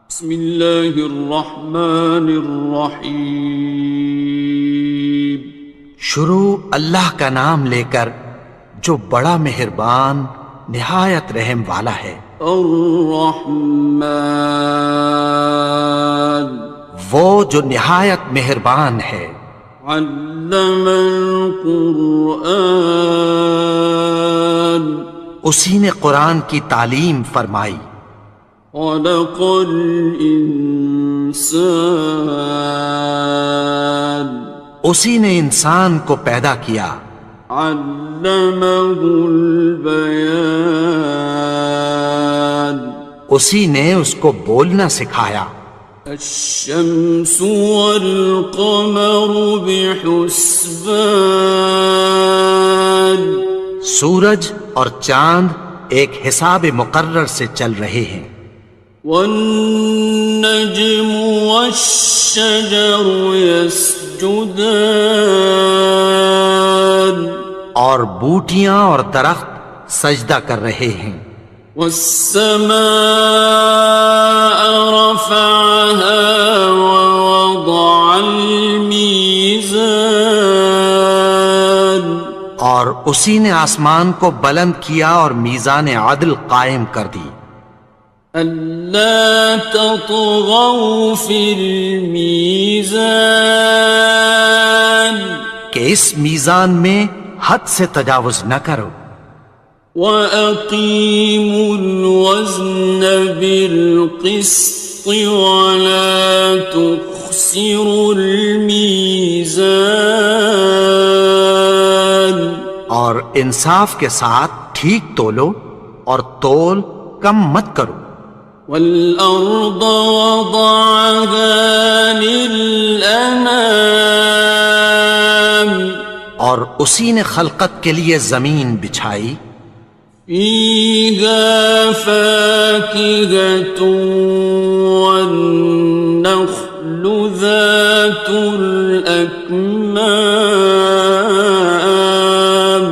بسم اللہ الرحمن الرحیم۔ شروع اللہ کا نام لے کر جو بڑا مہربان نہایت رحم والا ہے۔ الرحمن، وہ جو نہایت مہربان ہے۔ علم القرآن، اسی نے قرآن کی تعلیم فرمائی۔ خلق الانسان، اسی نے انسان کو پیدا کیا۔ علمہ البیان، اسی نے اس کو بولنا سکھایا۔ الشمس والقمر بحسبان، سورج اور چاند ایک حساب مقرر سے چل رہے ہیں۔ والنجم والشجر يسجدان، اور بوٹیاں اور درخت سجدہ کر رہے ہیں۔ والسماء رفعها ووضع الميزان، اور اسی نے آسمان کو بلند کیا اور میزان عدل قائم کر دی۔ ألا تطغوا في الميزان، کہ اس میزان میں حد سے تجاوز نہ کرو۔ وَأَقِيمُوا الْوَزْنَ بِالْقِسْطِ وَلَا تُخْسِرُوا الْمِيزَانَ، اور انصاف کے ساتھ ٹھیک تولو اور تول کم مت کرو۔ وَالْأَرْضَ وَضَعَهَا لِلْأَنَامِ، اور اسی نے خلقت کے لیے زمین بچھائی۔ فِيهَا فَاكِهَةٌ وَالنَّخْلُ ذَاتُ الْأَكْمَامِ،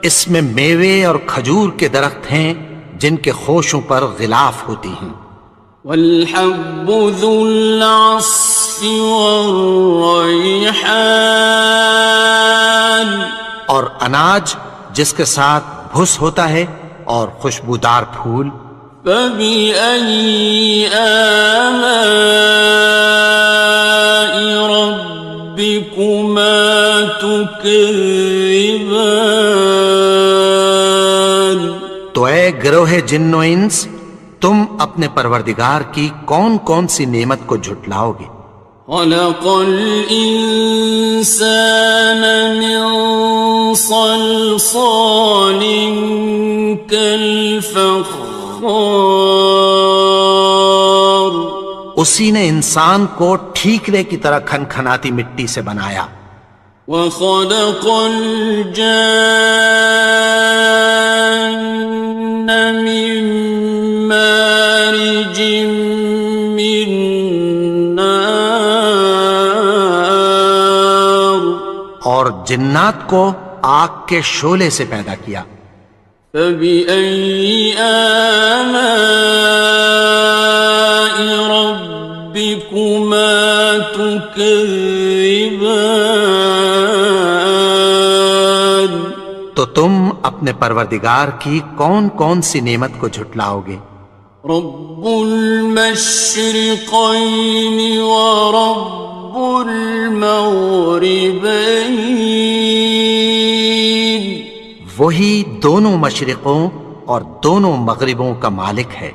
اس میں میوے اور کھجور کے درخت ہیں جن کے خوشوں پر غلاف ہوتی ہیں۔ وَالْحَبُّ ذُو الْعَصْفِ وَالرَّيْحَانِ، اور اناج جس کے ساتھ بھس ہوتا ہے اور خوشبودار پھول۔ فَبِأَيِّ آلَاءِ رَبِّكُمَا تُكَذِّبَانِ، تو اے گروہ جن و انس، تم اپنے پروردگار کی کون کون سی نعمت کو جھٹلاؤ گے؟ خَلَقَ الْإِنسَانَ مِنْ صَلْصَالٍ كَالْفَخَّارِ، اسی نے انسان کو ٹھیکرے کی طرح کھنکھناتی مٹی سے بنایا۔ وَخَلَقَ الْجَانَّ مِن مَّارِجٍ مِّن نَّارٍ، اور جنات کو آگ کے شعلے سے پیدا کیا۔ فَبِأَيِّ آلَاءِ رَبِّكُمَا تُكَذِّبَانِ، تو تم اپنے پروردگار کی کون کون سی نعمت کو جھٹلاؤ گے؟ رب المشرقین ورب المغربین، وہی دونوں مشرقوں اور دونوں مغربوں کا مالک ہے۔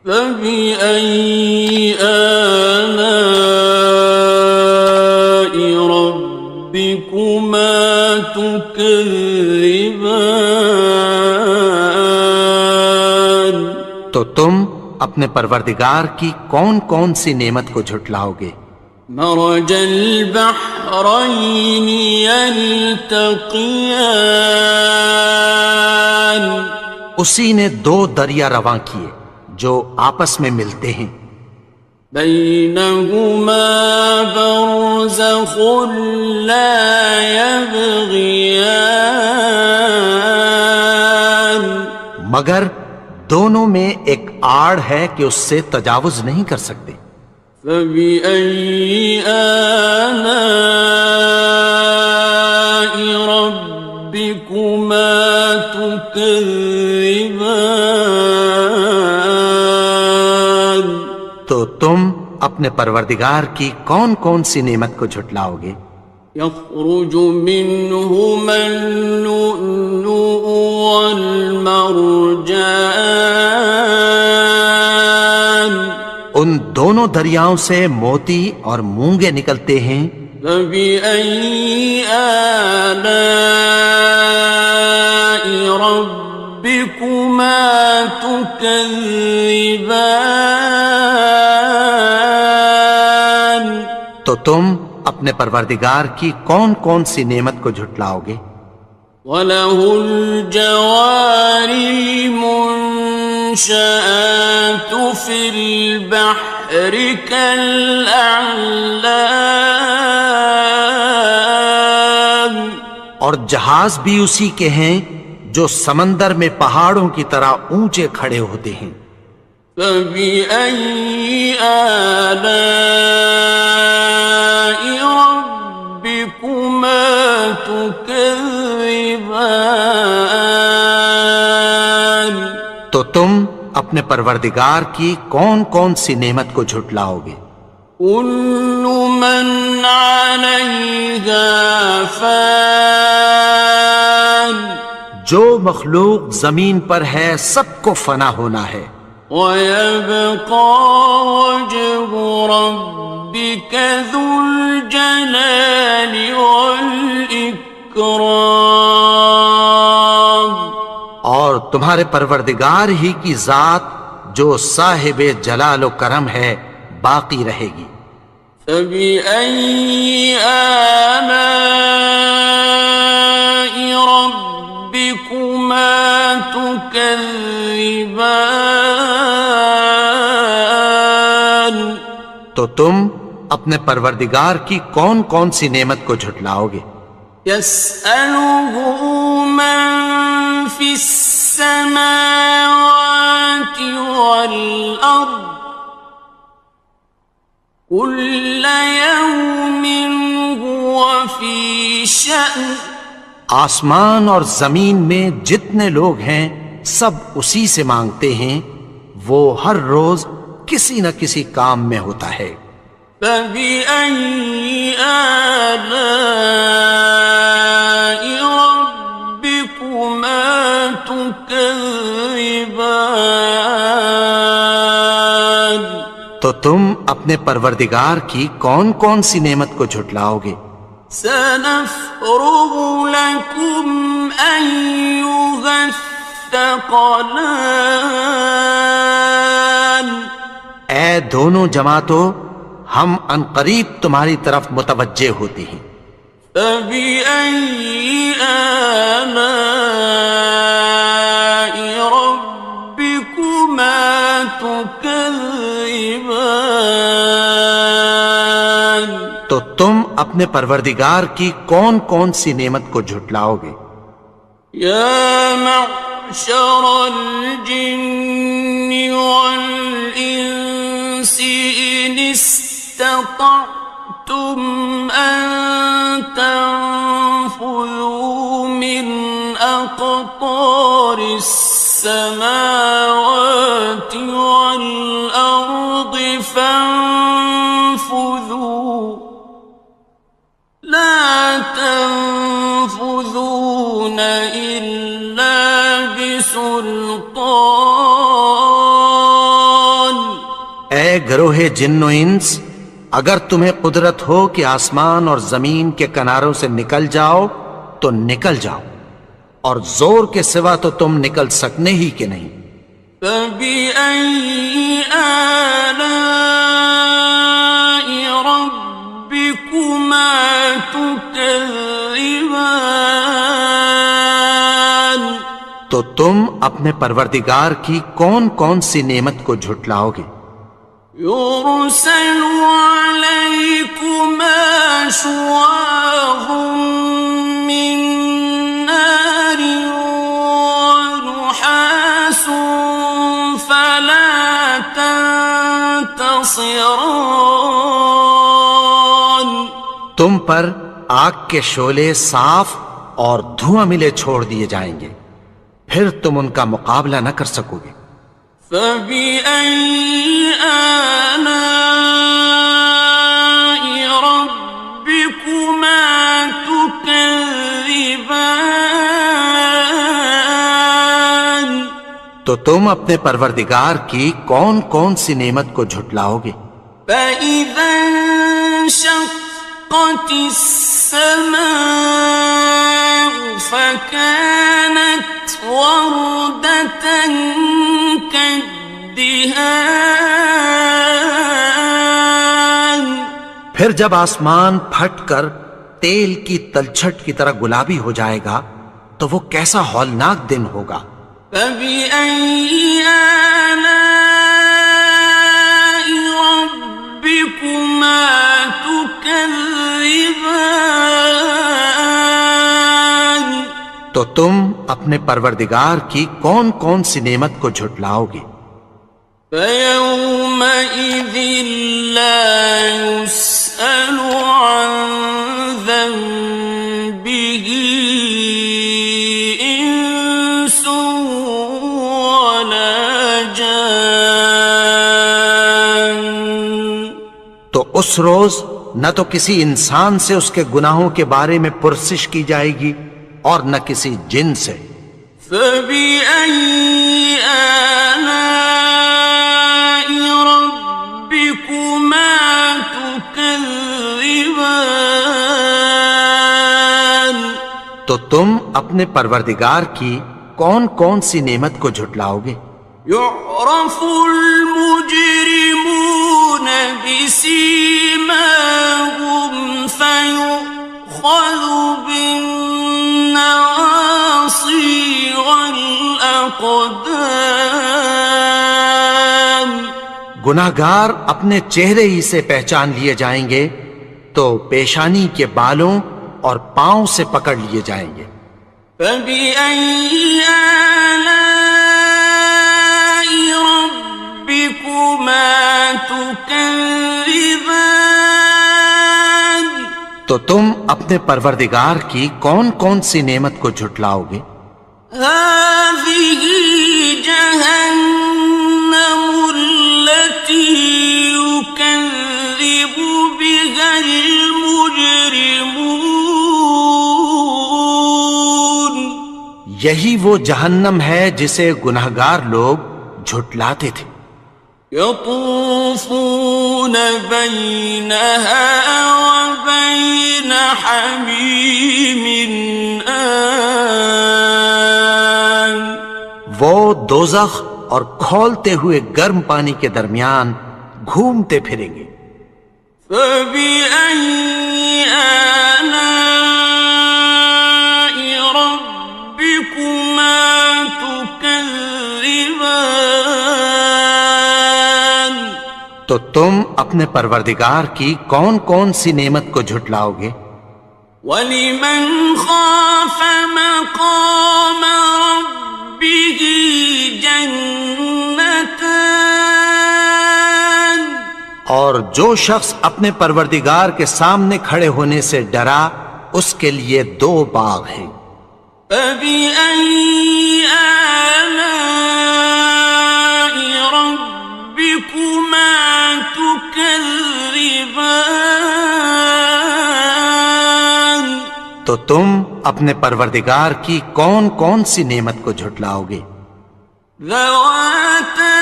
فَبِأَيِّ آلَاءِ رَبِّكُمَا تُكَذِّبَانِ، تو تم اپنے پروردگار کی کون کون سی نعمت کو جھٹلاؤ گے؟ مرج البحرین یلتقیان، اسی نے دو دریا رواں کیے جو آپس میں ملتے ہیں۔ بینہما برزخ لا یبغیان، مگر دونوں میں ایک آڑ ہے کہ اس سے تجاوز نہیں کر سکتے۔ فبأي آلاء ربكما تكذبان؟ تو تم اپنے پروردگار کی کون کون سی نعمت کو جھٹلاؤ گے؟ يخرج منهما اللؤلؤ والمرجان، ان دونوں دریاؤں سے موتی اور مونگے نکلتے ہیں۔ فبأي آلاء ربكما تكذبان؟ تو تم اپنے پروردگار کی کون کون سی نعمت کو جھٹلاؤ گے؟ وَلَهُ الْجَوَارِ الْمُنشَآتُ فِي الْبَحْرِ كَالْأَعْلَامِ، اور جہاز بھی اسی کے ہیں جو سمندر میں پہاڑوں کی طرح اونچے کھڑے ہوتے ہیں۔ فَبِأَيِّ آلَاءِ رَبِّكُمَا تُكَذِّبَانِ؟ تو تم اپنے پروردگار کی کون کون سی نعمت کو جھٹلاؤ گے؟ كُلُّ مَنْ عَلَيْهَا فَانٍ، جو مخلوق زمین پر ہے سب کو فنا ہونا ہے۔ وَيَبْقَى وَجْهُ رَبِّكَ ذُو الْجَلَالِ وَالْإِكْرَامِ، اور تمہارے پروردگار ہی کی ذات جو صاحب جلال و کرم ہے باقی رہے گی۔ فَبِأَيِّ آلَاءِ رَبِّكُمَا تُكَذِّبَانِ؟ تو تم اپنے پروردگار کی کون کون سی نعمت کو جھٹلاؤ گے؟ يَسْأَلُهُ مَن فِي السَّمَاوَاتِ وَالْأَرْضِ كُلَّ يَوْمٍ هُوَ فِي شَأْنٍ، آسمان اور زمین میں جتنے لوگ ہیں سب اسی سے مانگتے ہیں، وہ ہر روز کسی نہ کسی کام میں ہوتا ہے۔ فَبِأَيِّ آلَاءِ رَبِّكُمَا تُكَذِّبَانِ؟ تو تم اپنے پروردگار کی کون کون سی نعمت کو جھٹلاؤ گے؟ سَنَفْرُغُ لَكُمْ أَيُّهَ الثَّقَلَانِ، اے دونوں جماعتوں، ہم عنقریب تمہاری طرف متوجہ ہوتے ہیں۔ فَبِأَيِّ آلَاءِ رَبِّكُمَا تُكَذِّبَانِ؟ تو تم اپنے پروردگار کی کون کون سی نعمت کو جھٹلاؤ گے؟ يَا مَعْشَرَ الْجِنِّ وَالْإِنسِ إِنِ اسْتَطَعْتُمْ أَن تَنفُذُوا مِنْ أَقْطَارِ السَّمَاوَاتِ وَالْأَرْضِ فَانفُذُوا لَا تَنفُذُونَ إِلَّا بِسُلْطَانٍ۔ اے گروہ جن و انس، اگر تمہیں قدرت ہو کہ آسمان اور زمین کے کناروں سے نکل جاؤ تو نکل جاؤ، اور زور کے سوا تو تم نکل سکنے ہی کہ نہیں۔ فَبِأَيِّ آلَاءِ رَبِّكُمَا تُكَذِّبَانِ؟ تو تم اپنے پروردگار کی کون کون سی نعمت کو جھٹلاؤ گے؟ يُرْسَلُ عَلَيْكُمَا شُوَاظٌ مِّن نَّارٍ وَنُحَاسٌ ينتصران تم پر آگ کے شعلے صاف اور دھواں ملے چھوڑ دیے جائیں گے، پھر تم ان کا مقابلہ نہ کر سکو گے۔ فبأي آلاء ربكما تكذبان تو تم اپنے پروردگار کی کون کون سی نعمت کو جھٹلاؤ گے؟ فإذا انشقت السماء فكانت وردة كالدهان پھر جب آسمان پھٹ کر تیل کی تلچھٹ کی طرح گلابی ہو جائے گا تو وہ کیسا ہولناک دن ہوگا۔ فبأي آلاء ربكما تكذبان تو تم اپنے پروردگار کی کون کون سی نعمت کو جھٹلاؤ گے؟ فيومئذ لا يسأل عن ذنبه إنس ولا جان تو اس روز نہ تو کسی انسان سے اس کے گناہوں کے بارے میں پرسش کی جائے گی اور نہ کسی جن سے۔ فبأي آلاء ربكما تكذبان تو تم اپنے پروردگار کی کون کون سی نعمت کو جھٹلاؤ گے؟ يعرف المجرمون بسيماهم فيؤخذ بالنواصي والأقدام گناہگار اپنے چہرے ہی سے پہچان لیے جائیں گے تو پیشانی کے بالوں اور پاؤں سے پکڑ لیے جائیں گے۔ فبأي آلاء ربكما تكذبان تو تم اپنے پروردگار کی کون کون سی نعمت کو جھٹلاؤ گے؟ هذه جهنم التي يكذب بها المجرمون یہی وہ جہنم ہے جسے گناہگار لوگ جھٹلاتے تھے۔ يطوفون بينها وبين حميم آن وہ دوزخ اور کھولتے ہوئے گرم پانی کے درمیان گھومتے پھریں گے۔ فبأي آلاء ربكما تكذبان تو تم اپنے پروردگار کی کون کون سی نعمت کو جھٹلاؤ گے؟ وَلِمَنْ خَافَ مَقَامَ رَبِّهِ جَنَّتَانِ اور جو شخص اپنے پروردگار کے سامنے کھڑے ہونے سے ڈرا اس کے لیے دو باغ ہیں۔ فَبِأَيِّ آلَاءِ رَبِّكُمَا تُكَذِّبَانِ تو تم اپنے پروردگار کی کون کون سی نعمت کو جھٹلاؤ گے؟ ذَوَاتَا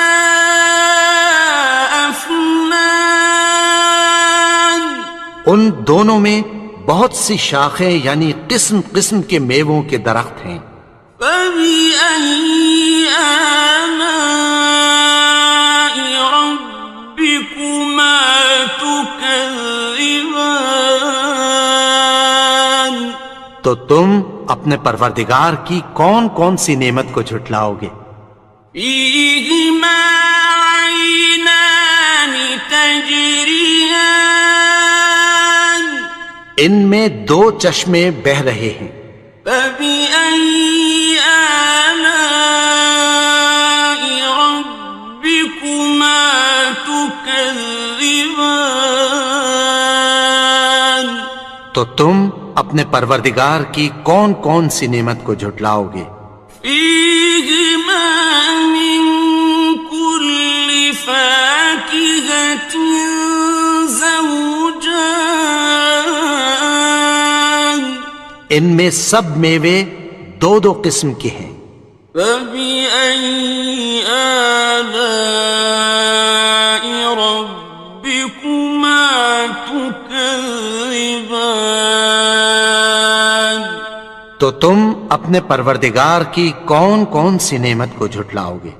أَفْنَانٍ ان دونوں میں بہت سی شاخیں یعنی قسم قسم کے میووں کے درخت ہیں۔ فَبِأَيِّ آلَاءِ رَبِّكُمَا تُكَذِّبَانِ تو تم اپنے پروردگار کی کون کون سی نعمت کو جھٹلاؤ گے؟ فِيهِمَا عَيْنَانِ تَجْرِيَانِ ان میں دو چشمے بہہ رہے ہیں۔ فَبِأَيِّ آلَاءِ رَبِّكُمَا تُكَذِّبَانِ تكذبان تو تم اپنے پروردگار کی کون کون سی نعمت کو جھٹلاؤ گے؟ فيهما من كل فاكهة زوجان ان میں سب میوے دو دو قسم کے ہیں۔ فبأي آلاء ربكما تكذبان تو تم اپنے پروردگار کی کون کون سی نعمت کو جھٹلاؤ گے؟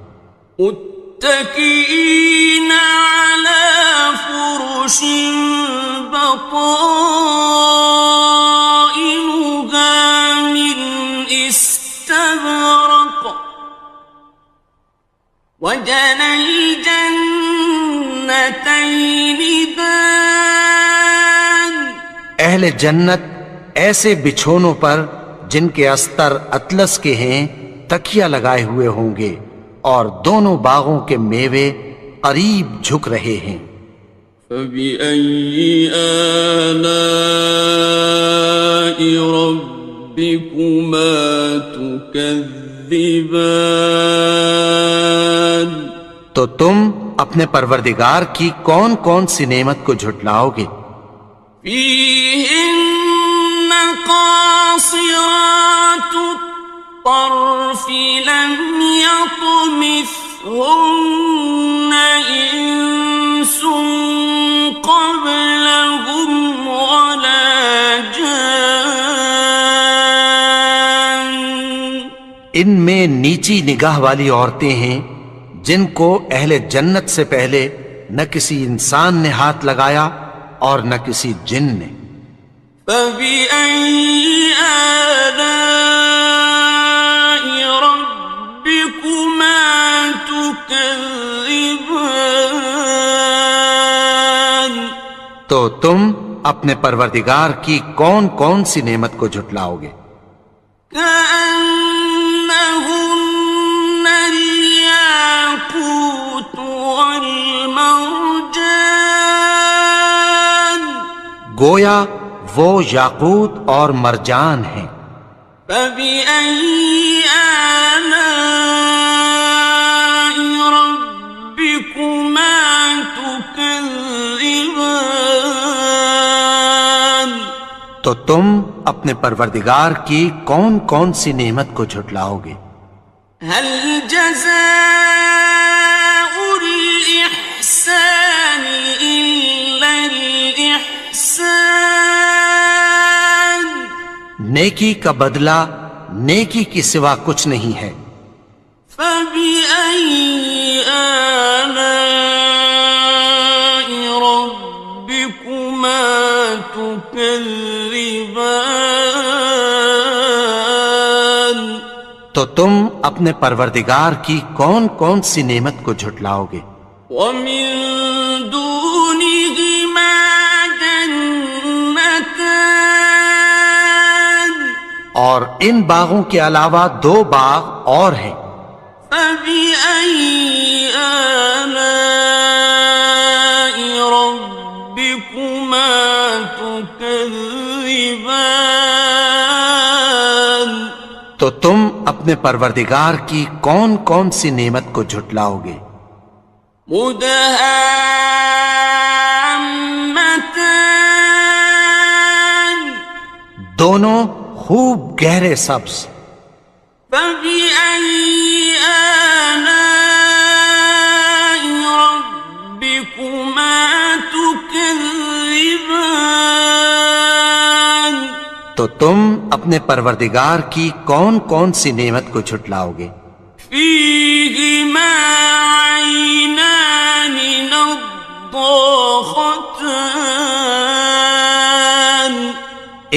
متكئين على فرش بطائنها من استبرق وجنى الجنتين دان اہل جنت ایسے بچھونوں پر جن کے استر اطلس کے ہیں تکیہ لگائے ہوئے ہوں گے، اور دونوں باغوں کے میوے قریب جھک رہے ہیں۔ فبأي آلاء ربكما تكذبان تو تم اپنے پروردگار کی کون کون سی نعمت کو جھٹلاؤ گے؟ فيهن قاصرات الطرف لم يطمثهن إنس قبلهم ولا جان ان میں نیچی نگاہ والی عورتیں ہیں جن کو اہل جنت سے پہلے نہ کسی انسان نے ہاتھ لگایا اور نہ کسی جن نے۔ فبأي آلاء ربكما تكذبان تو تم اپنے پروردگار کی کون کون سی نعمت کو جھٹلاؤ گے؟ كأنهن الياقوت والمرجان گویا وہ یاقوت اور مرجان ہیں۔ فبأي آلاء ربكما تكذبان تو تم اپنے پروردگار کی کون کون سی نعمت کو جھٹلاؤ گے؟ هل جزاء الإحسان إلا الإحسان نیکی کا بدلہ نیکی کی سوا کچھ نہیں ہے۔ فبأي آلاء ربكما تكذبان تو تم اپنے پروردگار کی کون کون سی نعمت کو جھٹلاؤ گے؟ ومن دونهما جنتان اور ان باغوں کے علاوہ دو باغ اور ہیں۔ فبأي آلاء ربكما تكذبان تو تم اپنے پروردگار کی کون کون سی نعمت کو جھٹلاؤ گے؟ مدهامتان دونوں خوب گہرے سبز۔ فبأي آلاء ربكما تكذبان تو تم اپنے پروردگار کی کون کون سی نعمت کو جھٹلاؤ گے؟ فيهما عينان نضاختان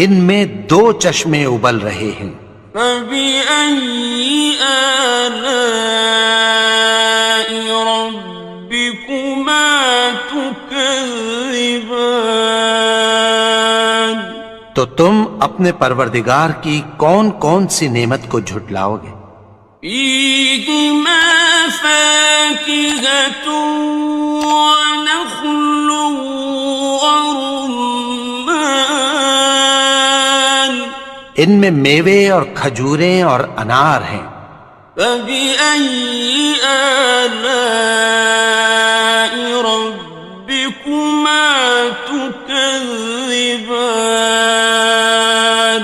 ان میں دو چشمے ابل رہے ہیں۔ فبأي آلاء ربكما تكذبان تو تم اپنے پروردگار کی کون کون سی نعمت کو جھٹلاؤ گے؟ فيهما فاكهة ونخل ورمان ان میں میوے اور کھجوریں اور انار ہیں. فبأي آلاء ربكما تكذبان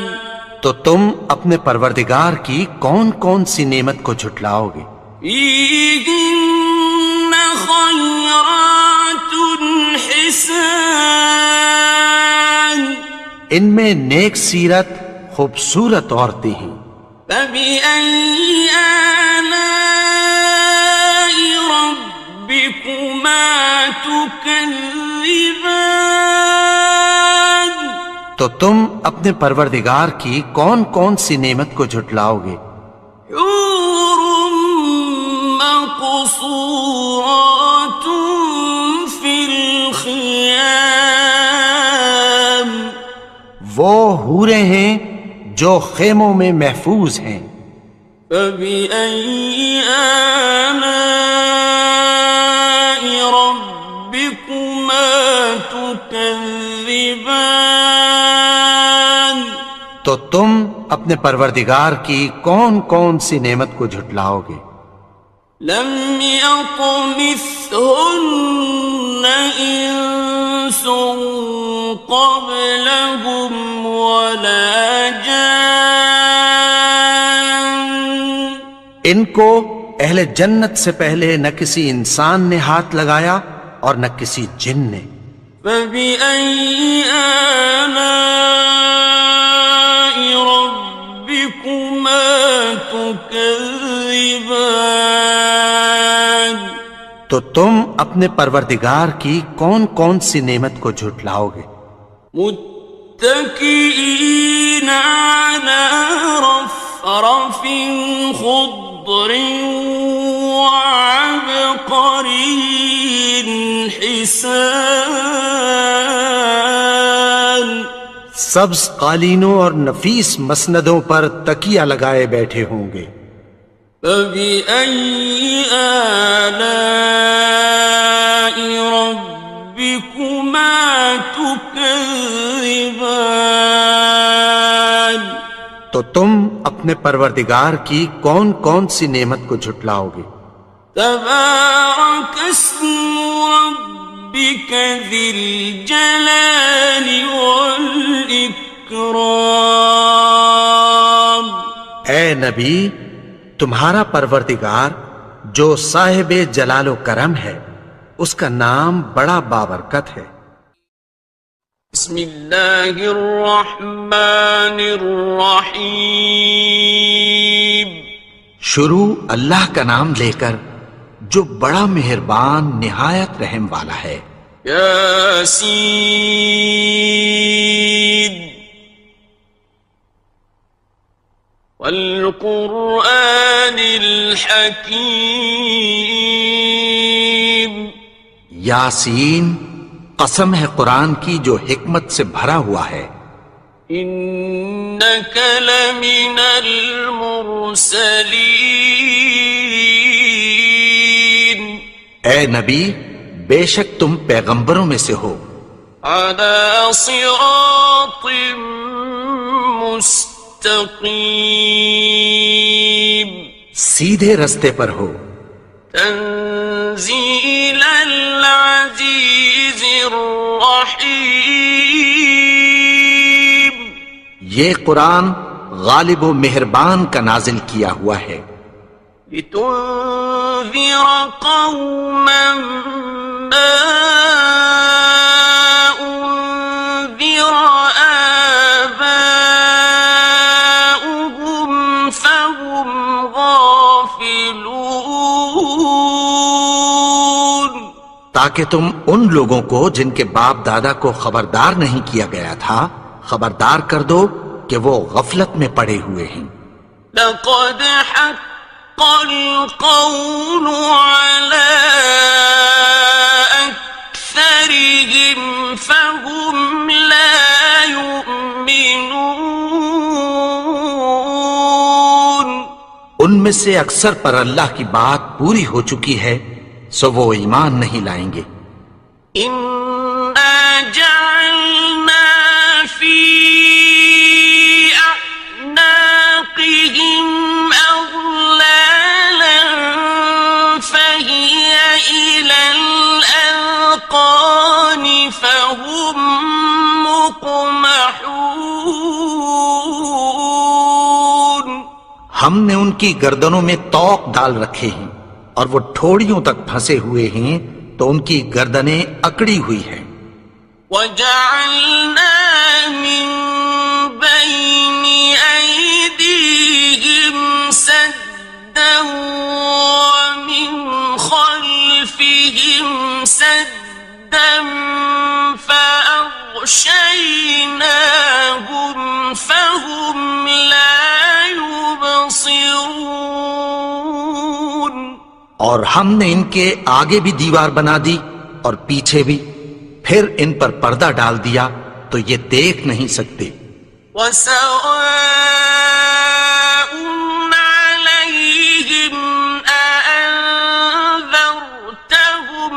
تو تم اپنے پروردگار کی کون کون سی نعمت کو جھٹلاؤ گے؟ فيهن خيرات حسان ان میں نیک سیرت خوبصورت عورتیں ہیں. فبأي آلاء ربكما تكذبان تو تم اپنے پروردگار کی کون کون سی نعمت کو جھٹلاؤ گے؟ حور مقصورات في الخيام وہ حوریں ہیں جو خیموں میں محفوظ ہیں. فبأي آلاء ربكما تكذبان تو تم اپنے پروردگار کی کون کون سی نعمت کو جھٹلاؤ گے؟ لم يطمثهن إنس قبلهم ولا جان ان کو اہل جنت سے پہلے نہ کسی انسان نے ہاتھ لگایا اور نہ کسی جن نے. فبأي آلاء ربكما تكذبان تو تم اپنے پروردگار کی کون کون سی نعمت کو جھٹلاؤ گے؟ متكئين على رفرف خضر وعبقري حسان سبز قالینوں اور نفیس مسندوں پر تکیہ لگائے بیٹھے ہوں گے. فبأي آلاء ربكما تكذبان تو تم اپنے پروردگار کی کون کون سی نعمت کو جھٹلاؤ گے؟ تبارك اسم ربك ذي الجلال والإكرام اے نبی، تمہارا پروردگار جو صاحب جلال و کرم ہے اس کا نام بڑا بابرکت ہے. بسم اللہ الرحمن الرحیم شروع اللہ کا نام لے کر جو بڑا مہربان نہایت رحم والا ہے. یاسین والقرآن الحکیم یاسین، قسم ہے قرآن کی جو حکمت سے بھرا ہوا ہے. انک لمن المرسلین اے نبی، بے شک تم پیغمبروں میں سے ہو. علی صراط مستقیم سیدھے رستے پر ہو. تنزیل العزیز الرحیم یہ قرآن غالب و مہربان کا نازل کیا ہوا ہے. لتنذر قوما ما انذر آباؤهم فهم غافلون تاکہ تم ان لوگوں کو جن کے باپ دادا کو خبردار نہیں کیا گیا تھا خبردار کر دو کہ وہ غفلت میں پڑے ہوئے ہیں. لقد حق القول على أكثرهم فهم لا يؤمنون ان میں سے اکثر پر اللہ کی بات پوری ہو چکی ہے، سو وہ ایمان نہیں لائیں گے۔ إنا جعلنا في أعناقهم أغلالا فهي إلى الأذقان فهم مقمحون۔ ہم نے ان کی گردنوں میں طوق ڈال رکھے ہیں اور وہ ٹھوڑیوں تک پھنسے ہوئے ہیں، تو ان کی گردنیں اکڑی ہوئی ہیں۔ وَجَعَلْنَا مِن بَيْنِ أَيْدِيهِمْ سَدًّا وَمِنْ خَلْفِهِمْ سَدًّا فَأَغْشَيْنَاهُمْ فَهُمْ لَا يُبْصِرُونَ۔ اور ہم نے ان کے آگے بھی دیوار بنا دی اور پیچھے بھی، پھر ان پر پردہ ڈال دیا تو یہ دیکھ نہیں سکتے۔ وَسَوَاءٌ عَلَيْهِمْ أَأَنذَرْتَهُمْ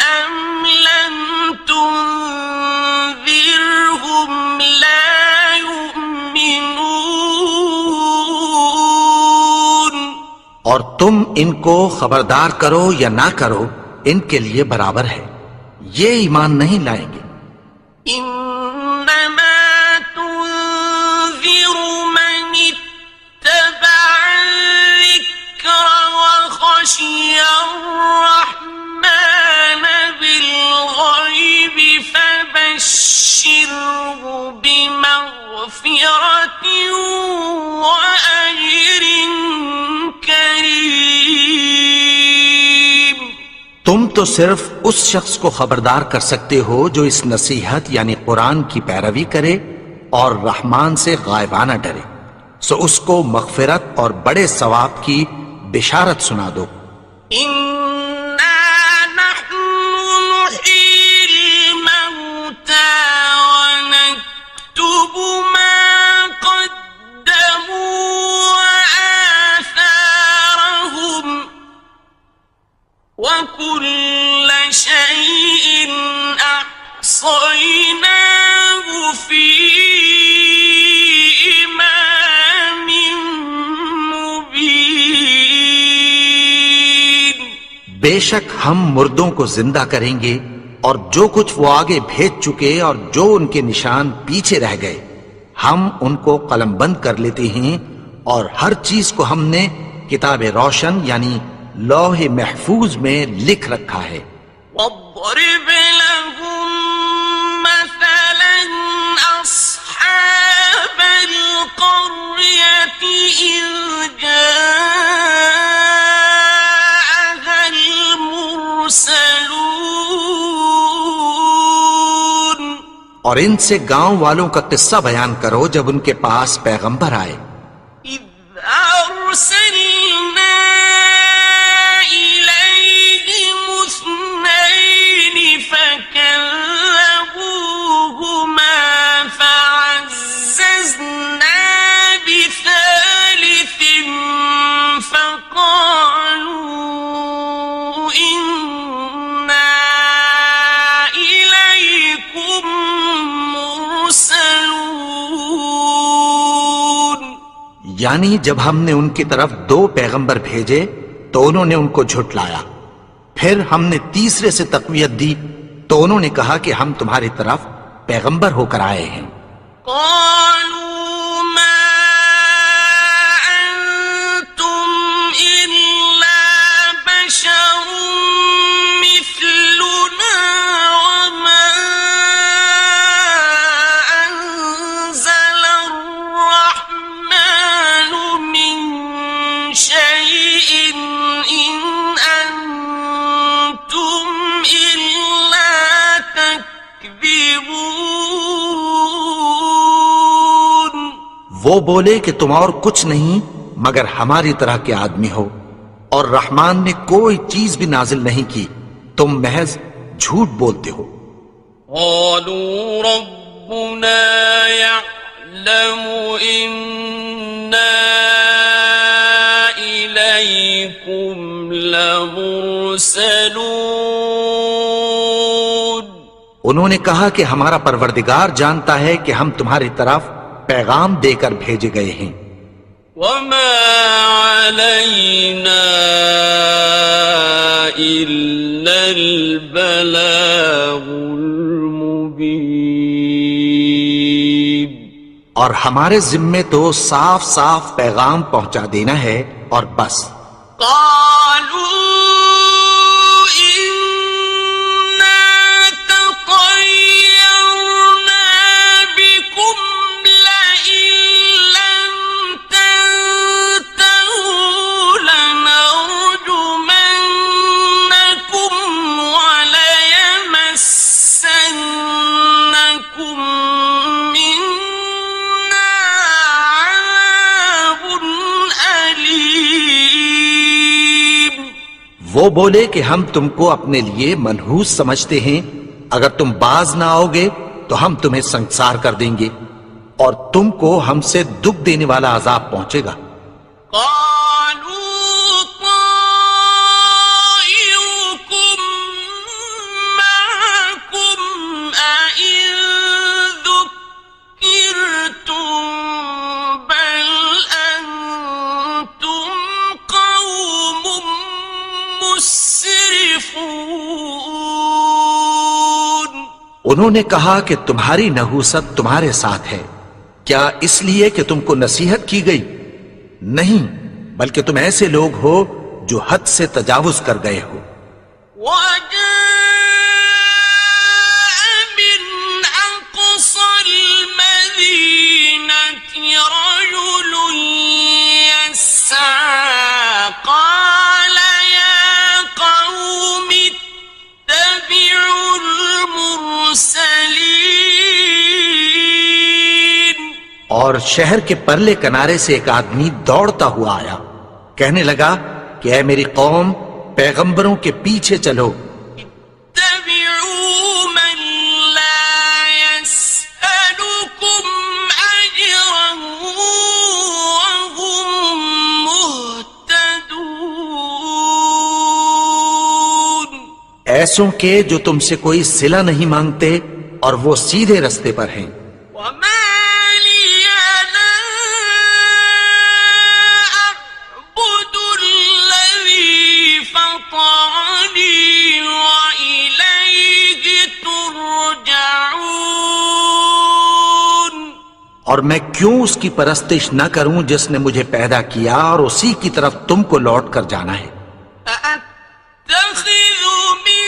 أَمْ لَمْ تُنذِرْهُمْ لَا يُؤْمِنُونَ۔ اور تم ان کو خبردار کرو یا نہ کرو، ان کے لیے برابر ہے، یہ ایمان نہیں لائیں گے۔ إنما تنذر من اتبع الذكر وخشي الرحمن بالغيب فبشره بمغفرة وأجر كريم۔ تم تو صرف اس شخص کو خبردار کر سکتے ہو جو اس نصیحت یعنی قرآن کی پیروی کرے اور رحمان سے غائبانہ ڈرے، سو اس کو مغفرت اور بڑے ثواب کی بشارت سنا دو۔ إنا نحن نحيي الموتى ونكتب ما قدموا وآثارهم وكل شيء أحصيناه في إمام مبين۔ بے شک ہم مردوں کو زندہ کریں گے، اور جو کچھ وہ آگے بھیج چکے اور جو ان کے نشان پیچھے رہ گئے ہم ان کو قلم بند کر لیتے ہیں، اور ہر چیز کو ہم نے کتاب روشن یعنی لوح محفوظ میں لکھ رکھا ہے۔ واضرب لهم مثلا أصحاب القرية إذ جاءها المرسلون۔ اور ان سے گاؤں والوں کا قصہ بیان کرو جب ان کے پاس پیغمبر آئے۔ إذ أرسلنا إليهم اثنين فكذبوهما فعززنا بثالث فقالوا إنا إليكم مرسلون۔ یعنی جب ہم نے ان کی طرف 2 پیغمبر بھیجے تو انہوں نے ان کو جھٹلایا، پھر ہم نے تیسرے سے تقویت دی تو انہوں نے کہا کہ ہم تمہاری طرف پیغمبر ہو کر آئے ہیں۔ قالوا ما أنتم إلا بشر مثلنا وما أنزل الرحمن من شيء إن أنتم إلا تكذبون۔ وہ بولے کہ تم اور کچھ نہیں مگر ہماری طرح کے آدمی ہو، اور رحمان نے کوئی چیز بھی نازل نہیں کی، تم محض جھوٹ بولتے ہو۔ قالوا ربنا يعلم إنا لمرسلون انہوں نے کہا کہ ہمارا پروردگار جانتا ہے کہ ہم تمہاری طرف پیغام دے کر بھیجے گئے ہیں. وما علينا إلا البلاغ المبين اور ہمارے ذمے تو صاف صاف پیغام پہنچا دینا ہے اور بس. قالوا إنا تطيرنا بكم لئن لم تنتهوا لنرجمنكم وليمسنكم منا عذاب أليم. وہ بولے کہ ہم تم کو اپنے لیے منحوس سمجھتے ہیں، اگر تم باز نہ آؤ گے تو ہم تمہیں سنسار کر دیں گے اور تم کو ہم سے دکھ دینے والا عذاب پہنچے گا. قالوا طائركم معكم أئن ذكرتم بل أنتم قوم مسرفون. انہوں نے کہا کہ تمہاری نحوست تمہارے ساتھ ہے، کیا اس لیے کہ تم کو نصیحت کی گئی؟ نہیں، بلکہ تم ایسے لوگ ہو جو حد سے تجاوز کر گئے ہو. وجاء من أقصى المدينة رجل يسعى قال يا قوم اتبعوا المرسلين. اور شہر کے پرلے کنارے سے ایک آدمی دوڑتا ہوا آیا، کہنے لگا کہ اے میری قوم، پیغمبروں کے پیچھے چلو. اتبعوا من لا يسألكم أجرا وهم مهتدون. ایسوں کے جو تم سے کوئی صلہ نہیں مانگتے اور وہ سیدھے رستے پر ہیں. وما لي لا أعبد الذي فطرني وإليه ترجعون. اور میں کیوں اس کی پرستش نہ کروں جس نے مجھے پیدا کیا اور اسی کی طرف تم کو لوٹ کر جانا ہے. أأتخذ من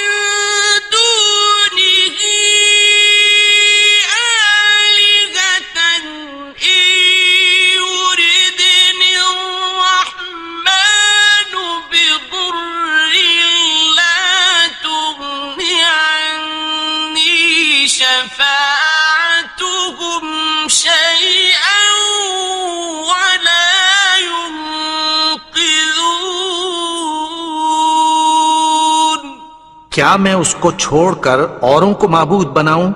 دونه آلهة إن يردني الرحمن بضر لا تغن عني شفاعتهم شيئا ولا ينقذون. کیا میں اس کو چھوڑ کر اوروں کو معبود بناؤں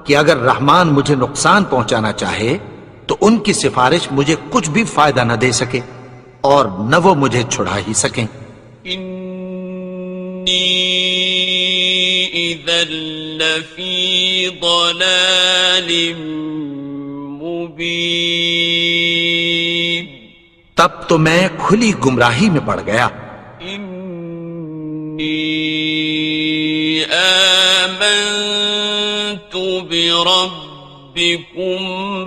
کہ اگر رحمان مجھے نقصان پہنچانا چاہے تو ان کی سفارش مجھے کچھ بھی فائدہ نہ دے سکے اور نہ وہ مجھے چھڑا ہی سکیں. إني إذا لفي ضلال مبين. تب تو میں کھلی گمراہی میں پڑ گیا. إني آمنت بربكم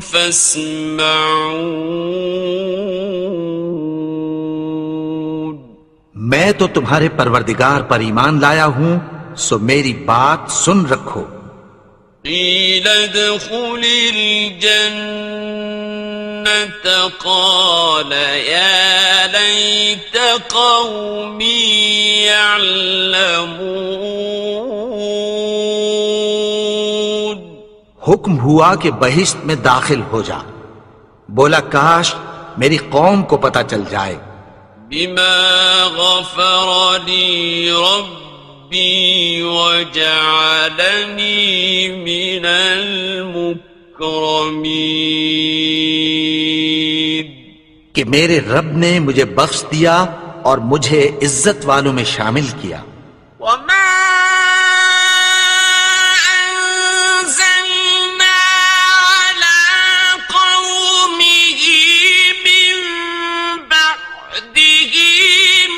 فاسمعون. میں تو تمہارے پروردگار پر ایمان لایا ہوں، سو میری بات سن رکھو. قيل ادخل الجنة قال يا ليت قومي يعلمون. حکم ہوا کہ بہشت میں داخل ہو جا. بولا کاش میری قوم کو پتہ چل جائے. بما غفر لي ربي وجعلني من المكرمين. کہ میرے رب نے مجھے بخش دیا اور مجھے عزت والوں میں شامل کیا. وما أنزلنا على قومه من بعده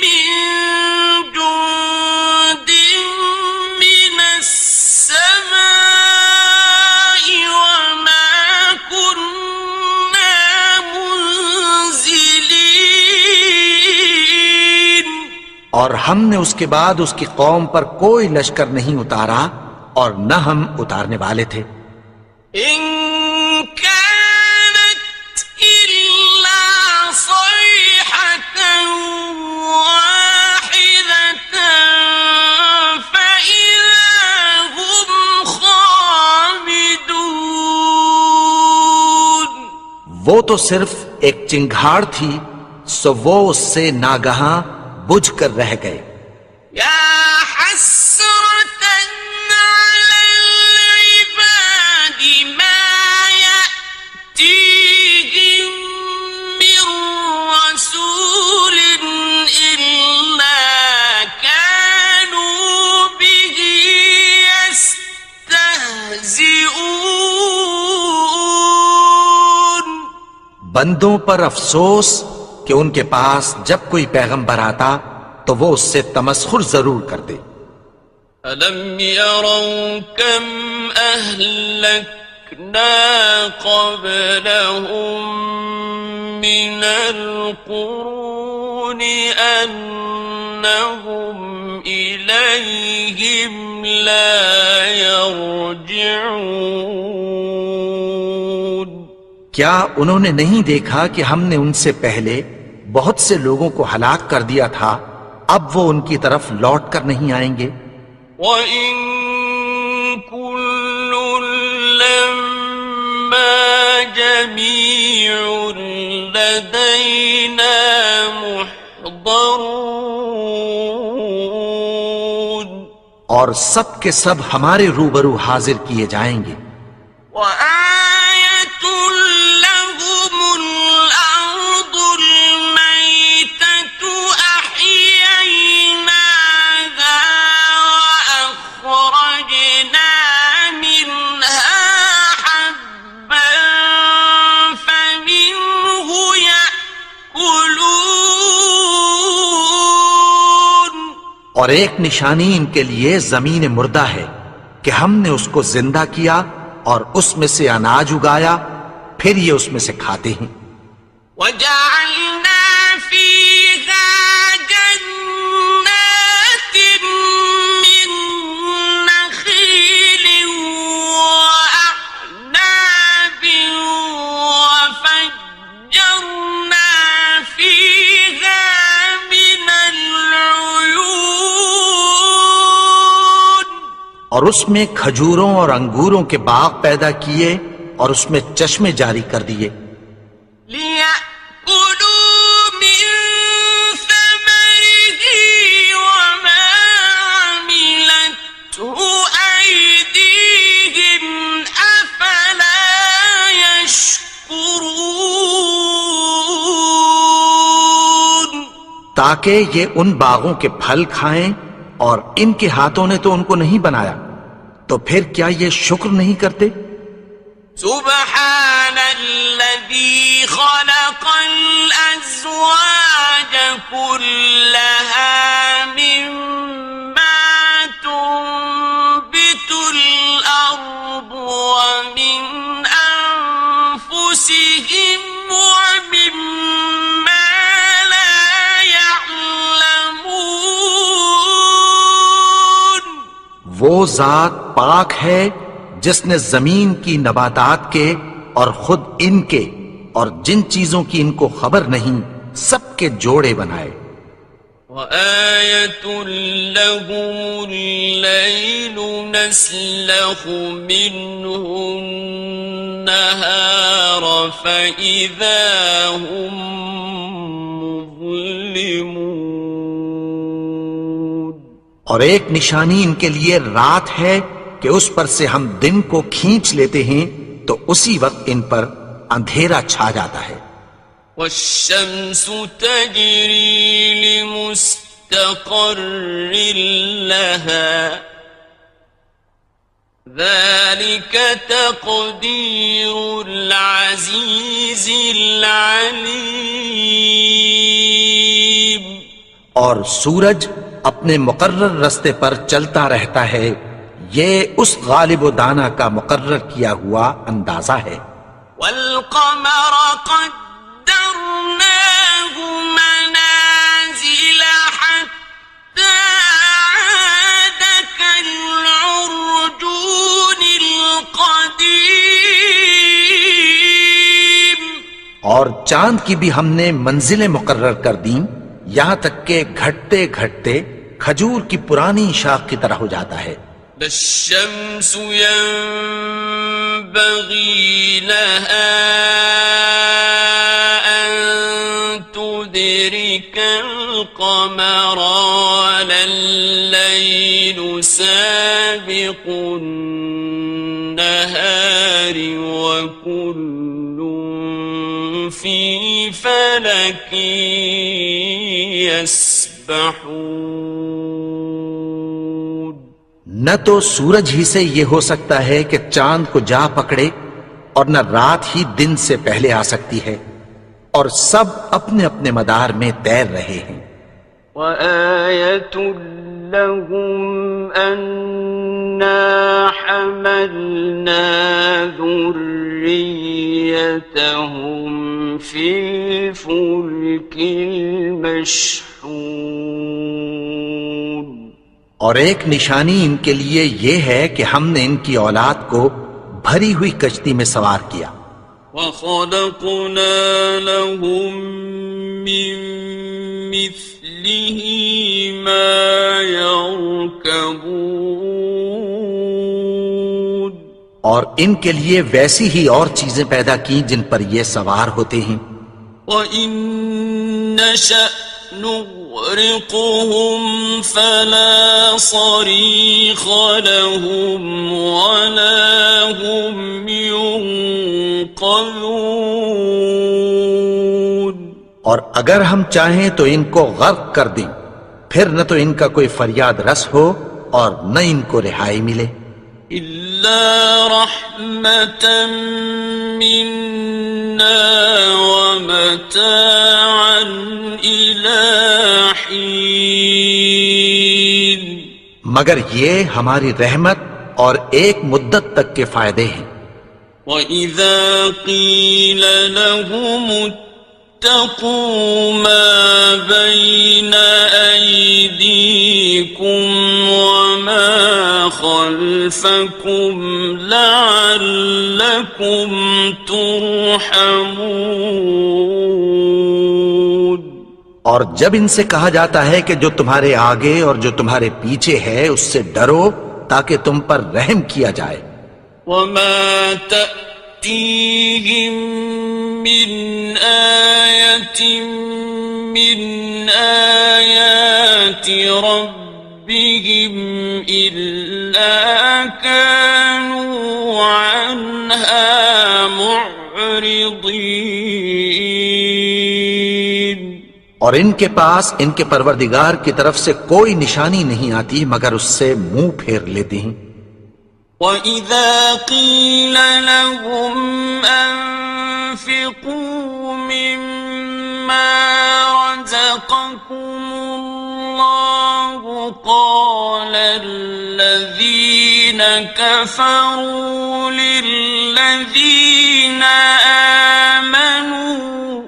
من جند من السماء وما كنا منزلين. اور ہم نے اس کے بعد اس کی قوم پر کوئی لشکر نہیں اتارا اور نہ ہم اتارنے والے تھے. إن كانت إلا صيحة واحدة فإذا هم خامدون. وہ تو صرف ایک چنگھاڑ تھی سو وہ اس سے ناگہاں بجھ کر رہ گئے. يا حسرة على العباد ما يأتيهم من رسول إلا كانوا به يستهزئون. بندوں پر افسوس کہ ان کے پاس جب کوئی پیغمبر آتا تو وہ اس سے تمسخر ضرور کرتے. ألم يروا كم أهلكنا قبلهم من القرون أنهم إليهم لا يرجعون. کیا انہوں نے نہیں دیکھا کہ ہم نے ان سے پہلے بہت سے لوگوں کو ہلاک کر دیا تھا، اب وہ ان کی طرف لوٹ کر نہیں آئیں گے؟ وَإِن كُلٌّ لَّمَّا جَمِيعٌ لَّدَيْنَا مُحْضَرُونَ. اور سب کے سب ہمارے روبرو حاضر کیے جائیں گے. وَآيَةٌ لَّهُمُ الْأَرْضُ الْمَيْتَةُ أَحْيَيْنَاهَا وَأَخْرَجْنَا مِنْهَا حَبًّا فَمِنْهُ يَأْكُلُونَ. اور ایک نشانی ان کے لیے زمین مردہ ہے کہ ہم نے اس کو زندہ کیا اور اس میں سے اناج اگایا، پھر یہ اس میں سے کھاتے ہیں. وَجَعَلْنَا فِيهَا جَنَّاتٍ مِّن نَّخِيلٍ وَأَعْنَابٍ وَفَجَّرْنَا فِيهَا مِنَ الْعُيُونِ. اور اس میں کھجوروں اور انگوروں کے باغ پیدا کیے اور اس میں چشمے جاری کر دیے. لِيَأْكُلُوا مِن ثَمَرِهِ وَمَا عَمِلَتْهُ أَيْدِيهِمْ أَفَلَا يَشْكُرُونَ. تاکہ یہ ان باغوں کے پھل کھائیں اور ان کے ہاتھوں نے تو ان کو نہیں بنایا، تو پھر کیا یہ شکر نہیں کرتے؟ سبحان الذي خلق الأزواج كلها مما تنبت الأرض ومن أنفسهم ومما لا يعلمون. وہ ذات پاک ہے جس نے زمین کی نباتات کے اور خود ان کے اور جن چیزوں کی ان کو خبر نہیں سب کے جوڑے بنائے. وَآيَةٌ لَّهُمُ اللَّيْلُ نَسْلَخُ مِنْهُ النَّهَارَ فَإِذَا هُمْ مُظْلِمُونَ. اور ایک نشانی ان کے لیے رات ہے کہ اس پر سے ہم دن کو کھینچ لیتے ہیں تو اسی وقت ان پر اندھیرا چھا جاتا ہے. وَالشَّمْسُ تَجْرِي لمستقر لها ذلك تقدير العزيز العليم. اور سورج اپنے مقرر رستے پر چلتا رہتا ہے، یہ اس غالب و دانا کا مقرر کیا ہوا اندازہ ہے. والقمر قدرناه منازل حتى عاد كالعرجون القديم. اور چاند کی بھی ہم نے منزلیں مقرر کر دیں، یہاں تک کہ گھٹتے گھٹتے کھجور کی پرانی شاخ کی طرح ہو جاتا ہے. الشمس ينبغي لها أن تدرك القمر ولا الليل سابق النهار وكل في فلك يسبحون. نہ تو سورج ہی سے یہ ہو سکتا ہے کہ چاند کو جا پکڑے، اور نہ رات ہی دن سے پہلے آ سکتی ہے، اور سب اپنے اپنے مدار میں تیر رہے ہیں. وَآيَةٌ لَهُمْ أَنَّا حَمَلْنَا ذُرِّيَّتَهُمْ فِي الْفُلْكِ الْمَشْحُونِ. اور ایک نشانی ان کے لیے یہ ہے کہ ہم نے ان کی اولاد کو بھری ہوئی کشتی میں سوار کیا. وَخَلَقْنَا لَهُم مِّن مِّثْلِهِ مَا يَرْكَبُونَ. اور ان کے لیے ویسی ہی اور چیزیں پیدا کی جن پر یہ سوار ہوتے ہیں. وَإِن نَّشَأْ نُغْرِقْهُمْ فَلَا صَرِيخَ لَهُمْ وَلَا هُمْ يُنقَذُونَ. اور اگر ہم چاہیں تو ان کو غرق کر دیں، پھر نہ تو ان کا کوئی فریاد رس ہو اور نہ ان کو رہائی ملے. إِلَّا رَحْمَةً مِّنَّا وَمَتَاعًا إِلَىٰ حِينٍ. مگر یہ ہماری رحمت اور ایک مدت تک کے فائدے ہیں. وَإِذَا قِيلَ لَهُمُ اتَّقُوا مَا بَيْنَ أَيْدِيكُمْ وَمَا خَلْفَكُمْ لَعَلَّكُمْ تُرْحَمُونَ. اور جب ان سے کہا جاتا ہے کہ جو تمہارے آگے اور جو تمہارے پیچھے ہے اس سے ڈرو تاکہ تم پر رحم کیا جائے. وَمَا تَأْتِيهِم مِّنْ آيَةٍ مِّنْ آيَاتِ رَبِّهِمْ إِلَّا كَانُوا عَنْهَا مُعْرِضِينَ. اور ان کے پاس ان کے پروردگار کی طرف سے کوئی نشانی نہیں آتی مگر اس سے منہ پھیر لیتے ہیں. وَإِذَا قِيلَ لَهُمْ أَنفِقُوا مِمَّا رَزَقَكُمُ اللَّهُ قَالَ الَّذِينَ كَفَرُوا لِلَّذِينَ آمنوا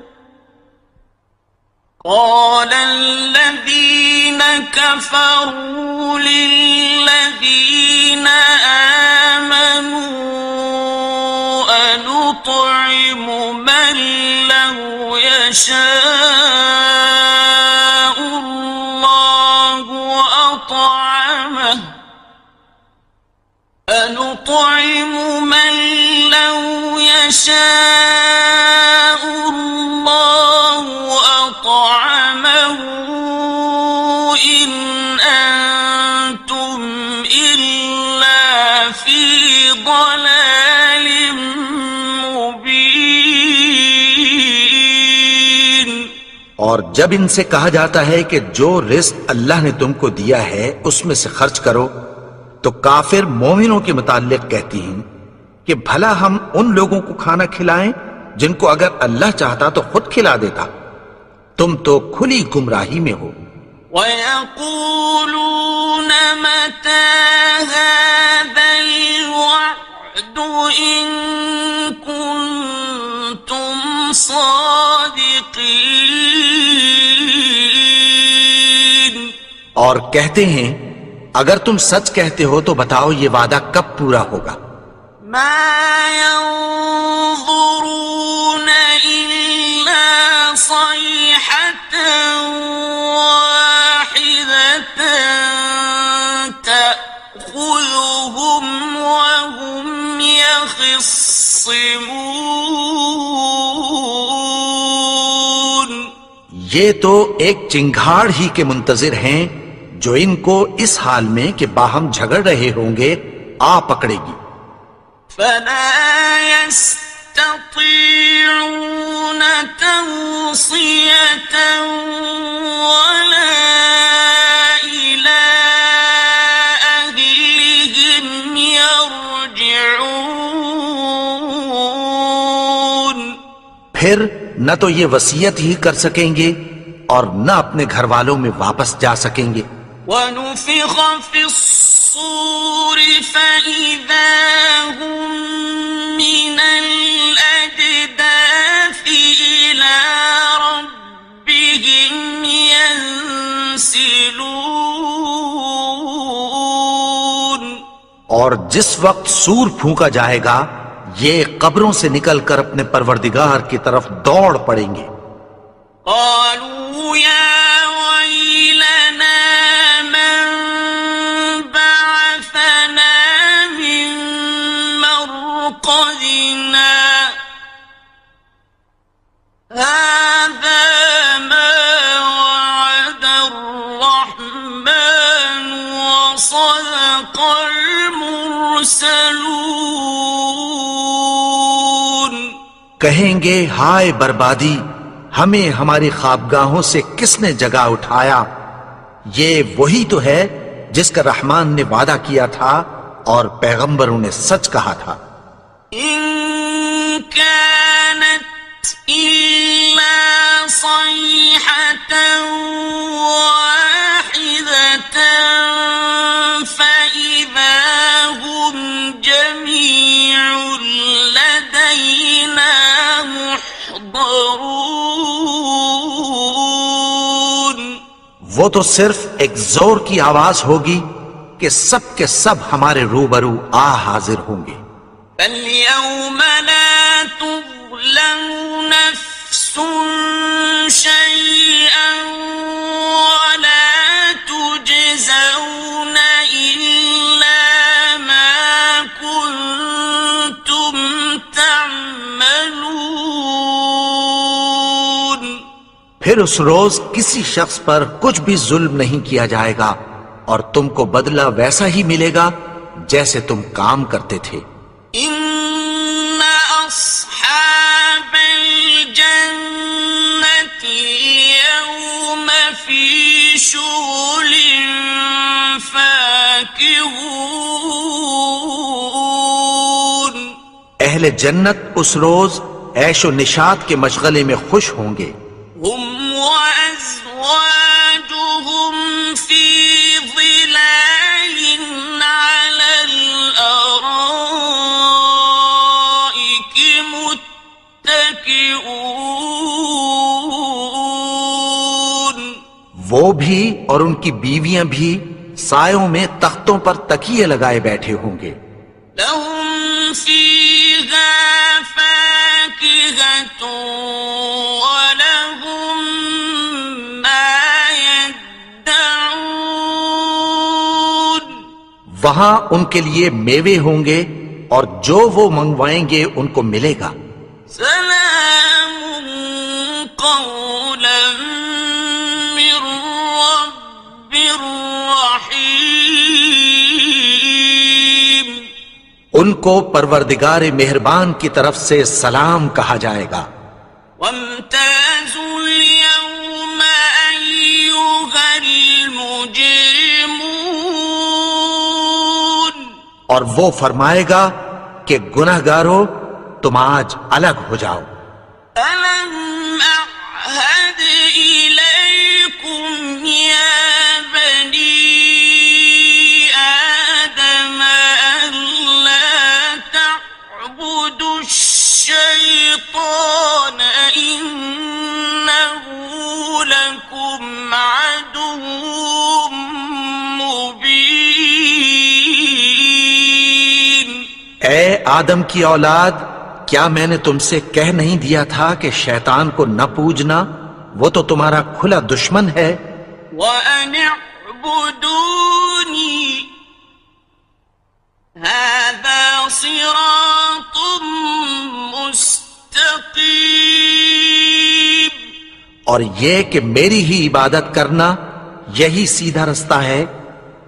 أنطعم من لو يشاء الله أطعمه أنطعم من لو يشاء الله أطعمه إن أنتم إلا في ضلال مبين. اور جب ان سے کہا جاتا ہے کہ جو رزق اللہ نے تم کو دیا ہے اس میں سے خرچ کرو، تو کافر مومنوں کے متعلق کہتی ہیں کہ بھلا ہم ان لوگوں کو کھانا کھلائیں جن کو اگر اللہ چاہتا تو خود کھلا دیتا، تم تو کھلی گمراہی میں ہو۔ وَيَقُولُونَ مَتَى هَذَا الْوَعْدُ إِن كُنتُمْ صَادِقِينَ، اور کہتے ہیں اگر تم سچ کہتے ہو تو بتاؤ یہ وعدہ کب پورا ہوگا۔ مَا يَنظُرُونَ إِلَّا صَيْحَةً وَاحِدَةً تَأْخُذُهُمْ وَهُمْ يَخِصِّمُونَ، یہ تو ایک چنگھاڑ ہی کے منتظر ہیں جو ان کو اس حال میں کہ باہم جھگڑ رہے ہوں گے آ پکڑے گی۔ فَلَا يَسْتَطِيعُونَ تَوْصِيَةً وَلَا إِلَىٰ أَهْلِهِمْ يَرْجِعُونَ، پھر نہ تو یہ وصیت ہی کر سکیں گے اور نہ اپنے گھر والوں میں واپس جا سکیں گے۔ وَنُفِخَ فِي الصُّورِ فَإِذَا هُم مِّنَ الْأَجْدَاثِ إِلَىٰ رَبِّهِمْ يَنسِلُونَ، اور جس وقت سور پھونکا جائے گا یہ قبروں سے نکل کر اپنے پروردگار کی طرف دوڑ پڑیں گے۔ قالوا يا ويلنا من بعثنا من مرقدنا هذا ما وعد الرحمن وصدق المرسلون، کہیں گے ہائے بربادی، ہمیں ہماری خوابگاہوں سے کس نے جگا اٹھایا، یہ وہی تو ہے جس کا رحمان نے وعدہ کیا تھا اور پیغمبروں نے سچ کہا تھا۔ إن كانت إلا صيحة واحدة فإذا هم جميع لدينا محضرون، وہ تو صرف ایک زور کی آواز ہوگی کہ سب کے سب ہمارے روبرو آ حاضر ہوں گے۔ فَالْيَوْمَ لَا تُظْلَمُ نَفْسٌ شَيْئًا وَلَا تُجْزَوْنَ إِلَّا مَا كُنتُمْ تَعْمَلُونَ، پھر اس روز کسی شخص پر کچھ بھی ظلم نہیں کیا جائے گا اور تم کو بدلہ ویسا ہی ملے گا جیسے تم کام کرتے تھے۔ إِنَّ أَصْحَابَ الْجَنَّةِ الْيَوْمَ فِي شُغُلٍ فَاكِهُونَ، اہل جنت اس روز عیش و نشاط کے مشغلے میں خوش ہوں گے۔ هُمْ وَأَزْوَاجُهُمْ فِي ظِلَالٍ عَلَى الْأَرَائِكِ مُتَّكِئُونَ، وہ بھی اور ان کی بیویاں بھی سایوں میں تختوں پر تکیے لگائے بیٹھے ہوں گے۔ لَهُمْ فِيهَا فَاكِهَةٌ وَلَهُمْ مَا يَدَّعُونَ، وہاں ان کے لیے میوے ہوں گے اور جو وہ منگوائیں گے ان کو ملے گا۔ سلام قولا من رب رحیم، ان کو پروردگار مہربان کی طرف سے سلام کہا جائے گا۔ وامتازوا اليوم مجرمون اور وہ فرمائے گا کہ گنہگارو تم آج الگ ہو جاؤ. ألم أعهد إليكم يا بني آدم ألا تعبدوا الشيطان إنه لكم عدو مبين. اے آدم کی اولاد، کیا میں نے تم سے کہہ نہیں دیا تھا کہ شیطان کو نہ پوجنا، وہ تو تمہارا کھلا دشمن ہے. وَأَنِ اعْبُدُونِي هَذَا صِرَاطٌ مُسْتَقِيمٌ. اور یہ کہ میری ہی عبادت کرنا یہی سیدھا رستہ ہے.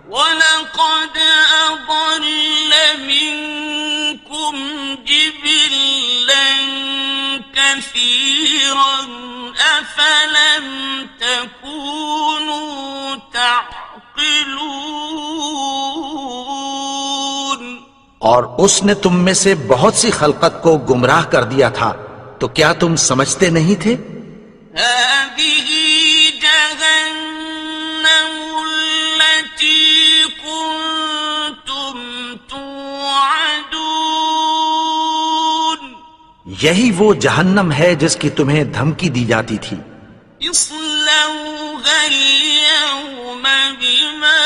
وَلَقَدْ أَضَلَّ مِنكُمْ جِبِلًّا كَثِيرًا أَفَلَمْ تَكُونُوا تَعْقِلُونَ. اور اس نے تم میں سے بہت سی خلقت کو گمراہ کر دیا تھا، تو کیا تم سمجھتے نہیں تھے؟ هَذِهِ جَهَنَّمُ الَّتِي كُنتُمْ تُوعَدُونَ. یہی وہ جہنم ہے جس کی تمہیں دھمکی دی جاتی تھی. اصلوها اليوم بما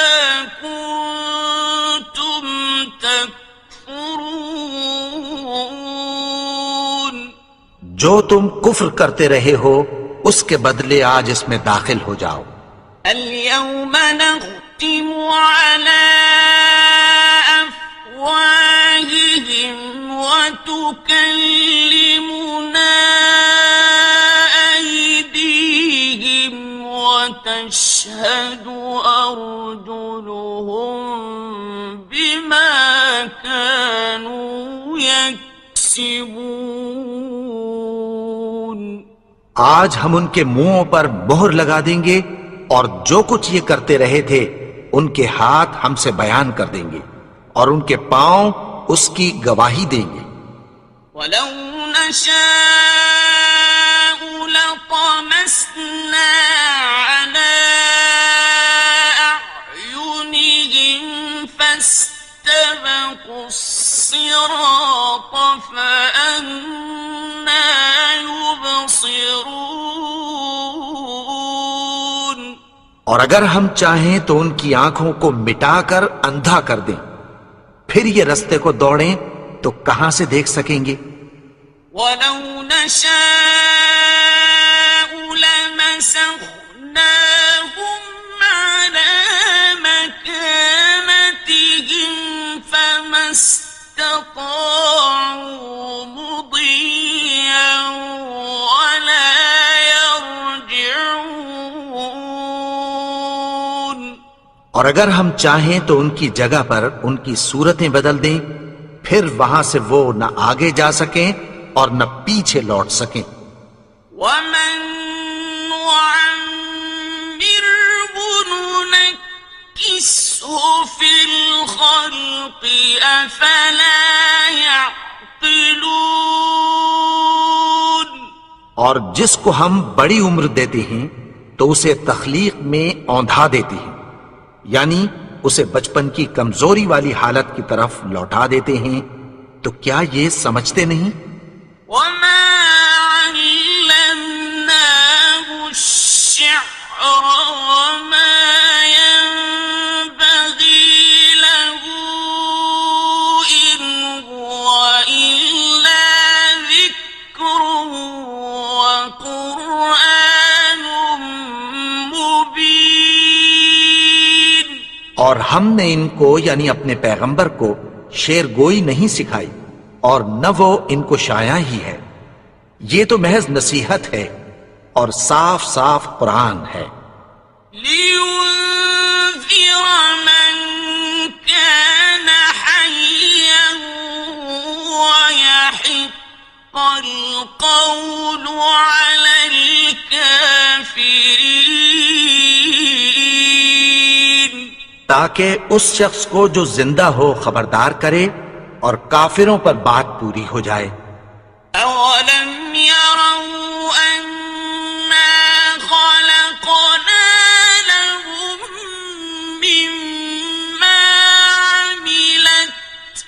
كنتم تكفرون. جو تم کفر کرتے رہے ہو اس کے بدلے آج اس میں داخل ہو جاؤ. اليوم نختم على أفواههم وتكلمنا أيديهم وتشهد أرجلهم بما كانوا يكسبون. آج ہم ان کے منہوں پر مہر لگا دیں گے اور جو کچھ یہ کرتے رہے تھے ان کے ہاتھ ہم سے بیان کر دیں گے اور ان کے پاؤں اس کی گواہی دیں گے. ولو نشاء لطمسنا على أعينهم فاستبقوا الصراط فأنى يبصرون. اور اگر ہم چاہیں تو ان کی آنکھوں کو مٹا کر اندھا کر دیں، پھر یہ رستے کو دوڑیں تو کہاں سے دیکھ سکیں گے؟ ولو نشاء لمسخناهم على مكانتهم فما استطاعوا مضيا ولا يرجعون. اور اگر ہم چاہیں تو ان کی جگہ پر ان کی صورتیں بدل دیں، پھر وہاں سے وہ نہ آگے جا سکیں اور نہ پیچھے لوٹ سکیں. ومن نعمره ننكسه في الخلق أفلا يعقلون. اور جس کو ہم بڑی عمر دیتے ہیں تو اسے تخلیق میں اوندھا دیتے ہیں، یعنی اسے بچپن کی کمزوری والی حالت کی طرف لوٹا دیتے ہیں. تو کیا یہ سمجھتے نہیں؟ وما علمناه الشعر وما ينبغي له إن هو إلا ذكر وقرآن مبين. اور ہم نے ان کو یعنی اپنے پیغمبر کو شعر گوئی نہیں سکھائی اور نہ وہ ان کو شایا ہی ہے، یہ تو محض نصیحت ہے اور صاف صاف قرآن ہے. لينذر من كان حيا ويحق القول على الكافرين. تاکہ اس شخص کو جو زندہ ہو خبردار کرے اور کافروں پر بات پوری ہو جائے۔ أولم يروا أنا خلقنا لهم مما عملت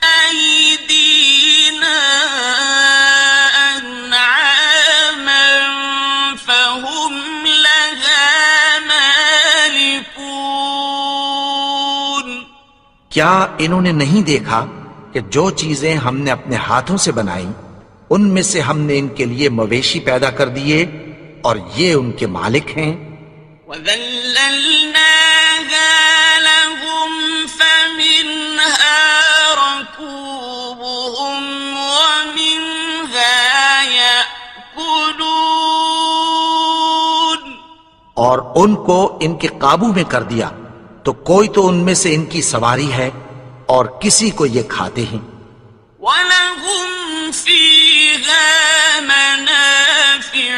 أيدينا أنعاما فهم لها مالكون کیا انہوں نے نہیں دیکھا کہ جو چیزیں ہم نے اپنے ہاتھوں سے بنائی ان میں سے ہم نے ان کے لیے مویشی پیدا کر دیے اور یہ ان کے مالک ہیں؟ وَذَلَّلْنَاهَا لَهُمْ فَمِنْهَا رَكُوبُهُمْ وَمِنْهَا يَأْكُلُونَ اور ان کو ان کے قابو میں کر دیا تو کوئی تو ان میں سے ان کی سواری ہے اور کسی کو یہ کھاتے ہیں۔ وَلَهُمْ فِيهَا مَنَافِعُ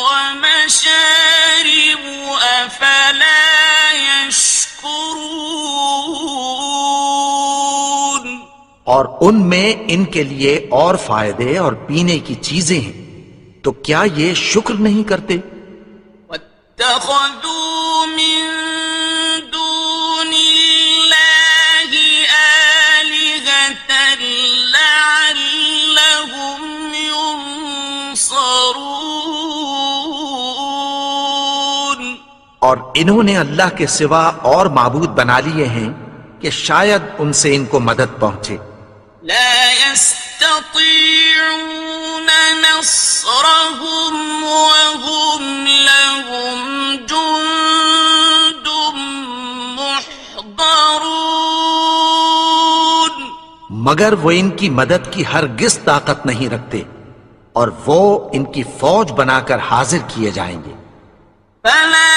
وَمَشَارِبُ أَفَلَا يَشْكُرُونَ اور ان میں ان کے لیے اور فائدے اور پینے کی چیزیں ہیں، تو کیا یہ شکر نہیں کرتے؟ وَاتَّخَذُوا مِن دُونِ اللَّهِ آلِهَةً لَعَلَّهُمْ يُنصَرُونَ اور انہوں نے اللہ کے سوا اور معبود بنا لیے ہیں کہ شاید ان سے ان کو مدد پہنچے۔ لا يستطيعون نصرهم وهم لهم جند محضرون مگر وہ ان کی مدد کی ہرگز طاقت نہیں رکھتے اور وہ ان کی فوج بنا کر حاضر کیے جائیں گے۔ فلا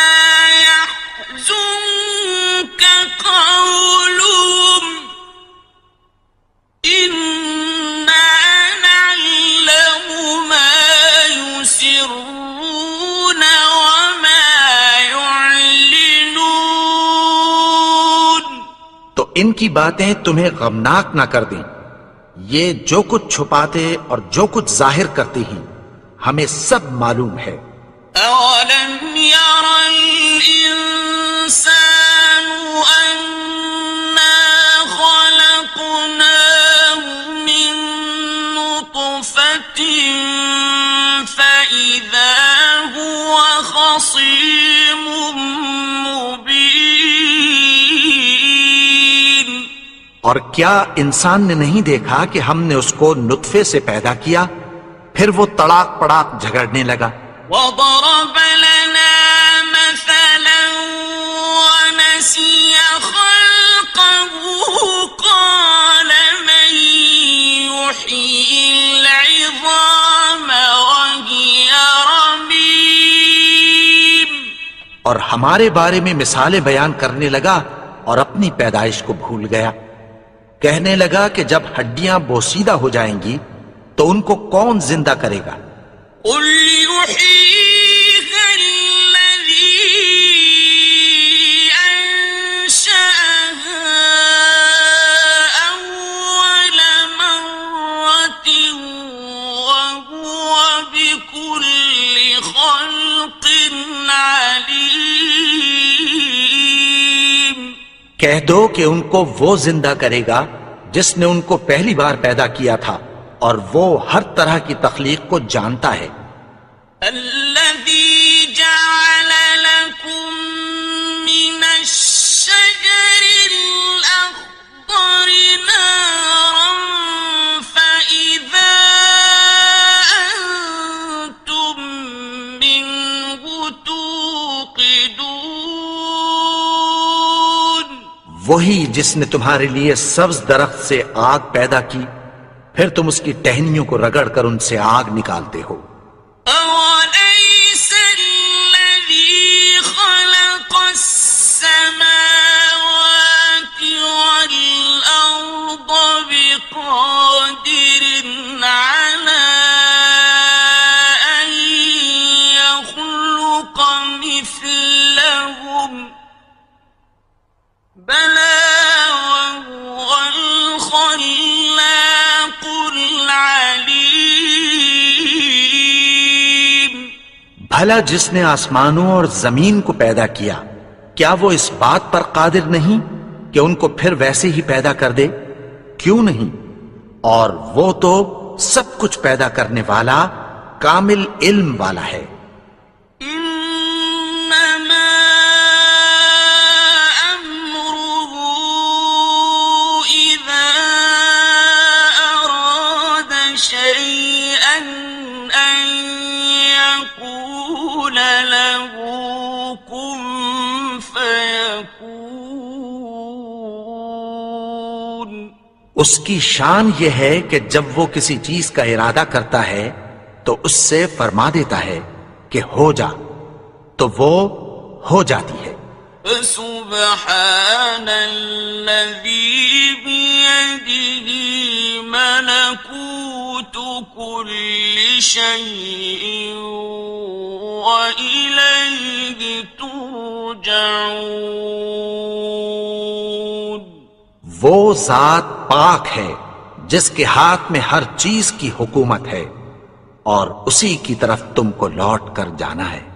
يحزنك قولهم إنا نعلم ما يسرون وما يعلنون تو ان کی باتیں تمہیں غمناک نہ کر دیں، یہ جو کچھ چھپاتے اور جو کچھ ظاہر کرتے ہیں ہمیں سب معلوم ہے۔ أولم ير الإنسان أنا خلقناه من نطفة فإذا هو خصيم مبين اور کیا انسان نے نہیں دیکھا کہ ہم نے اس کو نطفے سے پیدا کیا پھر وہ تڑاک پڑاک جھگڑنے لگا۔ وضرب لنا مثلا ونسي خلقه قال من يحيي العظام وهي رميم اور ہمارے بارے میں مثالیں بیان کرنے لگا اور اپنی پیدائش کو بھول گیا۔ کہنے لگا کہ جب ہڈیاں بوسیدہ ہو جائیں گی تو ان کو کون زندہ کرے گا؟ قل يحييها الذي أنشأها أول مرة وهو بكل خلق عليم کہہ دو کہ ان کو وہ زندہ کرے گا جس نے ان کو پہلی بار پیدا کیا تھا اور وہ ہر طرح کی تخلیق کو جانتا ہے۔ الذي جعل لكم من الشجر الأخضر نارا فإذا أنتم منه توقدون وہی جس نے تمہارے لیے سبز درخت سے آگ پیدا کی پھر تم اس کی ٹہنیوں کو رگڑ کر ان سے آگ نکالتے ہو۔ أوليس الذي خلق السماوات والأرض بقادر على أن يخلق مثلهم بلى بھلا جس نے آسمانوں اور زمین کو پیدا کیا کیا وہ اس بات پر قادر نہیں کہ ان کو پھر ویسے ہی پیدا کر دے؟ کیوں نہیں؟ اور وہ تو سب کچھ پیدا کرنے والا کامل علم والا ہے۔ إنما أمره إذا أراد شيئا أن يقول له كن فيكون۔ اس کی شان یہ ہے کہ جب وہ کسی چیز کا ارادہ کرتا ہے تو اس سے فرما دیتا ہے کہ ہو جا، تو وہ ہو جاتی ہے۔ فسبحان الذي بيده ملكوت كل شيء وإليه ترجعون۔ وہ ذات پاک ہے جس کے ہاتھ میں ہر چیز کی حکومت ہے اور اسی کی طرف تم کو لوٹ کر جانا ہے۔